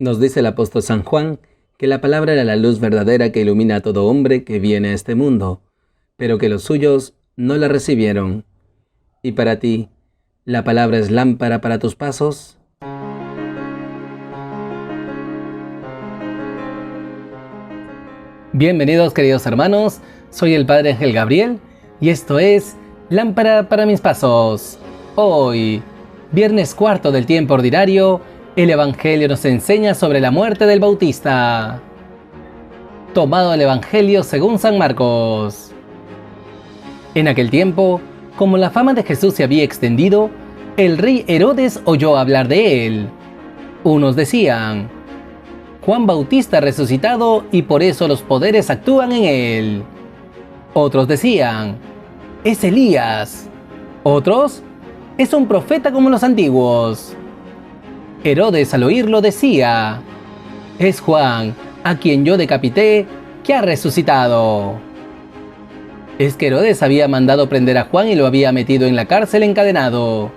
Nos dice el apóstol San Juan que la palabra era la luz verdadera que ilumina a todo hombre que viene a este mundo, pero que los suyos no la recibieron. ¿Y para ti, la palabra es lámpara para tus pasos? Bienvenidos, queridos hermanos, soy el Padre Ángel Gabriel y esto es Lámpara para mis pasos. Hoy, viernes cuarto del tiempo ordinario, el Evangelio nos enseña sobre la muerte del Bautista. Tomado el Evangelio según San Marcos. En aquel tiempo, como la fama de Jesús se había extendido, el rey Herodes oyó hablar de él. Unos decían: Juan Bautista ha resucitado y por eso los poderes actúan en él. Otros decían: es Elías. Otros: es un profeta como los antiguos. Herodes al oírlo decía: es Juan, a quien yo decapité, que ha resucitado. Es que Herodes había mandado prender a Juan y lo había metido en la cárcel encadenado.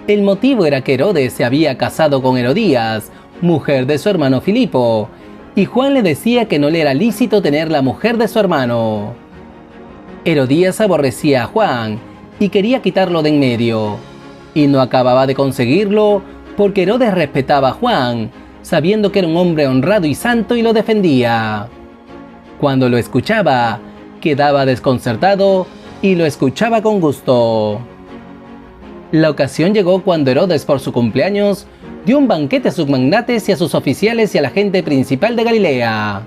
El motivo era que Herodes se había casado con Herodías, mujer de su hermano Filipo, y Juan le decía que no le era lícito tener la mujer de su hermano. Herodías aborrecía a Juan y quería quitarlo de en medio, y no acababa de conseguirlo porque Herodes respetaba a Juan, sabiendo que era un hombre honrado y santo, y lo defendía. Cuando lo escuchaba, quedaba desconcertado y lo escuchaba con gusto. La ocasión llegó cuando Herodes, por su cumpleaños, dio un banquete a sus magnates y a sus oficiales y a la gente principal de Galilea.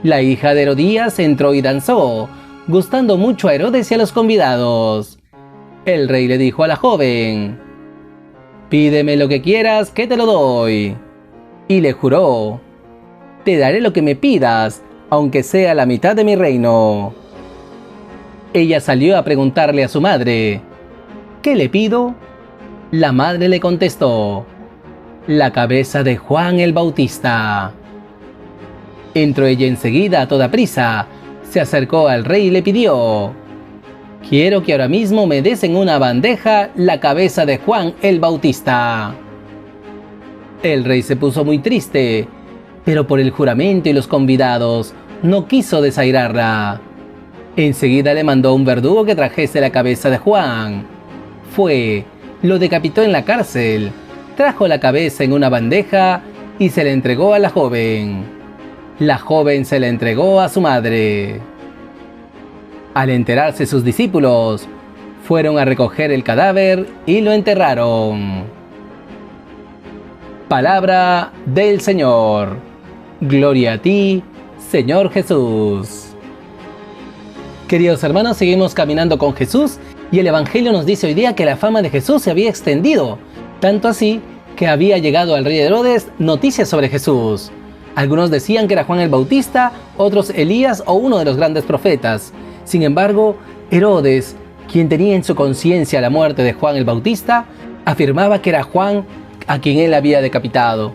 La hija de Herodías entró y danzó, gustando mucho a Herodes y a los convidados. El rey le dijo a la joven: pídeme lo que quieras, que te lo doy. Y le juró: te daré lo que me pidas, aunque sea la mitad de mi reino. Ella salió a preguntarle a su madre: ¿qué le pido? La madre le contestó: la cabeza de Juan el Bautista. Entró ella enseguida a toda prisa, se acercó al rey y le pidió: quiero que ahora mismo me des en una bandeja la cabeza de Juan el Bautista. El rey se puso muy triste, pero por el juramento y los convidados no quiso desairarla. Enseguida le mandó a un verdugo que trajese la cabeza de Juan. Fue, lo decapitó en la cárcel, trajo la cabeza en una bandeja y se la entregó a la joven. La joven se la entregó a su madre. Al enterarse sus discípulos, fueron a recoger el cadáver y lo enterraron. Palabra del Señor. Gloria a ti, Señor Jesús. Queridos hermanos, seguimos caminando con Jesús y el Evangelio nos dice hoy día que la fama de Jesús se había extendido, tanto así que había llegado al rey Herodes noticias sobre Jesús. Algunos decían que era Juan el Bautista, otros Elías o uno de los grandes profetas. Sin embargo, Herodes, quien tenía en su conciencia la muerte de Juan el Bautista, afirmaba que era Juan a quien él había decapitado.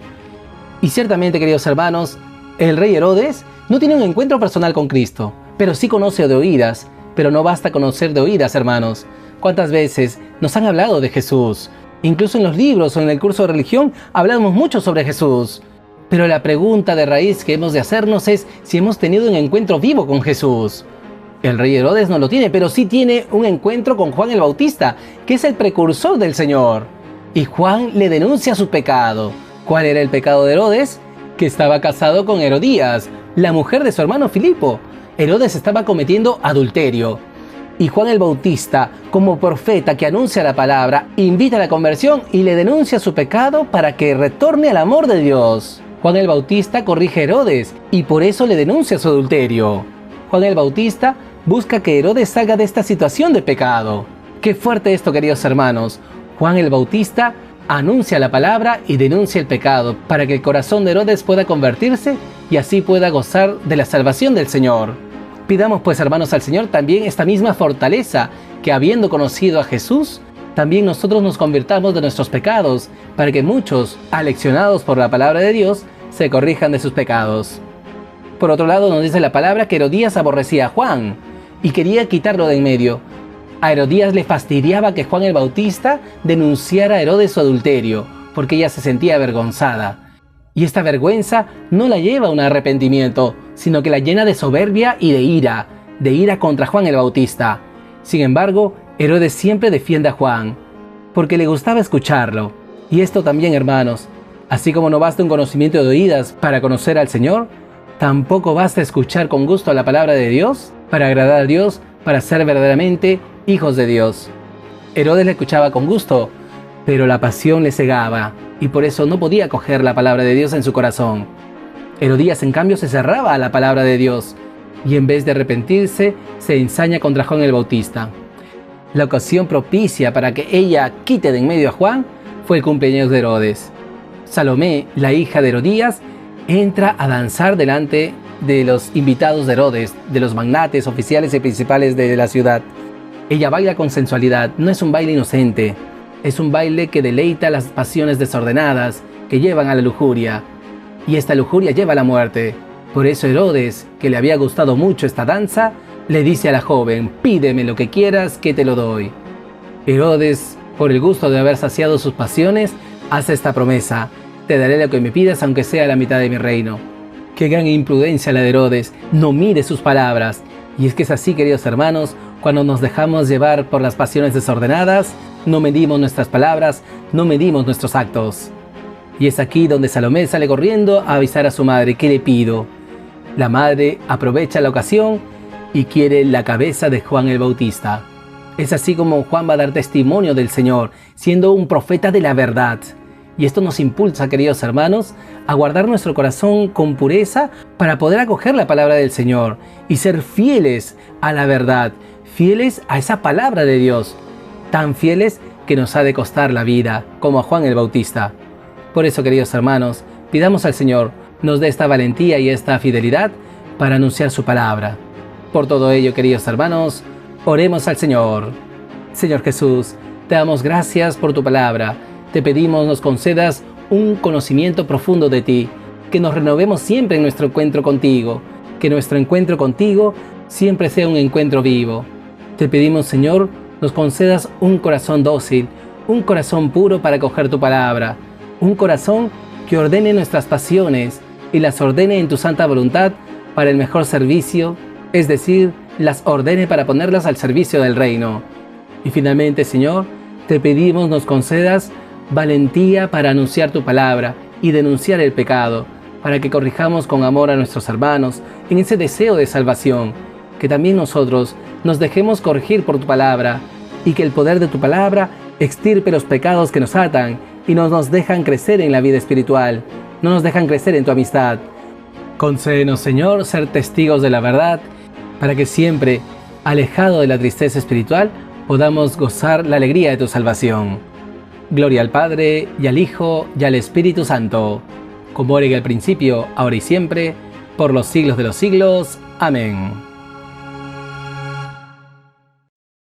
Y ciertamente, queridos hermanos, el rey Herodes no tiene un encuentro personal con Cristo, pero sí conoce de oídas. Pero no basta conocer de oídas, hermanos. ¿Cuántas veces nos han hablado de Jesús? Incluso en los libros o en el curso de religión hablamos mucho sobre Jesús. Pero la pregunta de raíz que hemos de hacernos es si hemos tenido un encuentro vivo con Jesús. El rey Herodes no lo tiene, pero sí tiene un encuentro con Juan el Bautista, que es el precursor del Señor. Y Juan le denuncia su pecado. ¿Cuál era el pecado de Herodes? Que estaba casado con Herodías, la mujer de su hermano Filipo. Herodes estaba cometiendo adulterio. Y Juan el Bautista, como profeta que anuncia la palabra, invita a la conversión y le denuncia su pecado para que retorne al amor de Dios. Juan el Bautista corrige a Herodes y por eso le denuncia su adulterio. Juan el Bautista busca que Herodes salga de esta situación de pecado. Qué fuerte esto, queridos hermanos. Juan el Bautista anuncia la palabra y denuncia el pecado para que el corazón de Herodes pueda convertirse y así pueda gozar de la salvación del Señor. Pidamos pues, hermanos, al Señor también esta misma fortaleza, que habiendo conocido a Jesús, también nosotros nos convirtamos de nuestros pecados, para que muchos, aleccionados por la palabra de Dios, se corrijan de sus pecados. Por otro lado, nos dice la palabra que Herodías aborrecía a Juan y quería quitarlo de en medio. A Herodías le fastidiaba que Juan el Bautista denunciara a Herodes su adulterio, porque ella se sentía avergonzada. Y esta vergüenza no la lleva a un arrepentimiento, sino que la llena de soberbia y de ira contra Juan el Bautista. Sin embargo, Herodes siempre defiende a Juan, porque le gustaba escucharlo. Y esto también, hermanos, así como no basta un conocimiento de oídas para conocer al Señor, tampoco basta escuchar con gusto la palabra de Dios para agradar a Dios, para ser verdaderamente hijos de Dios. Herodes le escuchaba con gusto, pero la pasión le cegaba, y por eso no podía acoger la palabra de Dios en su corazón. Herodías, en cambio, se cerraba a la palabra de Dios, y en vez de arrepentirse, se ensaña contra Juan el Bautista. La ocasión propicia para que ella quite de en medio a Juan fue el cumpleaños de Herodes. Salomé, la hija de Herodías, entra a danzar delante de los invitados de Herodes, de los magnates, oficiales y principales de la ciudad. Ella baila con sensualidad, no es un baile inocente, es un baile que deleita las pasiones desordenadas que llevan a la lujuria, y esta lujuria lleva a la muerte. Por eso Herodes, que le había gustado mucho esta danza, le dice a la joven: pídeme lo que quieras que te lo doy. Herodes, por el gusto de haber saciado sus pasiones, hace esta promesa: te daré lo que me pidas aunque sea la mitad de mi reino. Qué gran imprudencia la de Herodes, no mire sus palabras. Y es que es así, queridos hermanos, cuando nos dejamos llevar por las pasiones desordenadas, no medimos nuestras palabras, no medimos nuestros actos. Y es aquí donde Salomé sale corriendo a avisar a su madre: ¿qué le pido? La madre aprovecha la ocasión y quiere la cabeza de Juan el Bautista. Es así como Juan va a dar testimonio del Señor, siendo un profeta de la verdad. Y esto nos impulsa, queridos hermanos, a guardar nuestro corazón con pureza para poder acoger la palabra del Señor y ser fieles a la verdad, fieles a esa palabra de Dios, tan fieles que nos ha de costar la vida, como a Juan el Bautista. Por eso, queridos hermanos, pidamos al Señor nos dé esta valentía y esta fidelidad para anunciar su palabra. Por todo ello, queridos hermanos, oremos al Señor. Señor Jesús, te damos gracias por tu palabra. Te pedimos nos concedas un conocimiento profundo de ti, que nos renovemos siempre en nuestro encuentro contigo, que nuestro encuentro contigo siempre sea un encuentro vivo. Te pedimos, Señor, nos concedas un corazón dócil, un corazón puro para acoger tu palabra, un corazón que ordene nuestras pasiones y las ordene en tu santa voluntad para el mejor servicio, es decir, las ordene para ponerlas al servicio del reino. Y finalmente, Señor, te pedimos nos concedas valentía para anunciar tu palabra y denunciar el pecado, para que corrijamos con amor a nuestros hermanos en ese deseo de salvación, que también nosotros nos dejemos corregir por tu palabra y que el poder de tu palabra extirpe los pecados que nos atan y no nos dejan crecer en la vida espiritual, no nos dejan crecer en tu amistad. Concédenos, Señor, ser testigos de la verdad, para que siempre, alejado de la tristeza espiritual, podamos gozar la alegría de tu salvación. Gloria al Padre, y al Hijo, y al Espíritu Santo, como era en el principio, ahora y siempre, por los siglos de los siglos. Amén.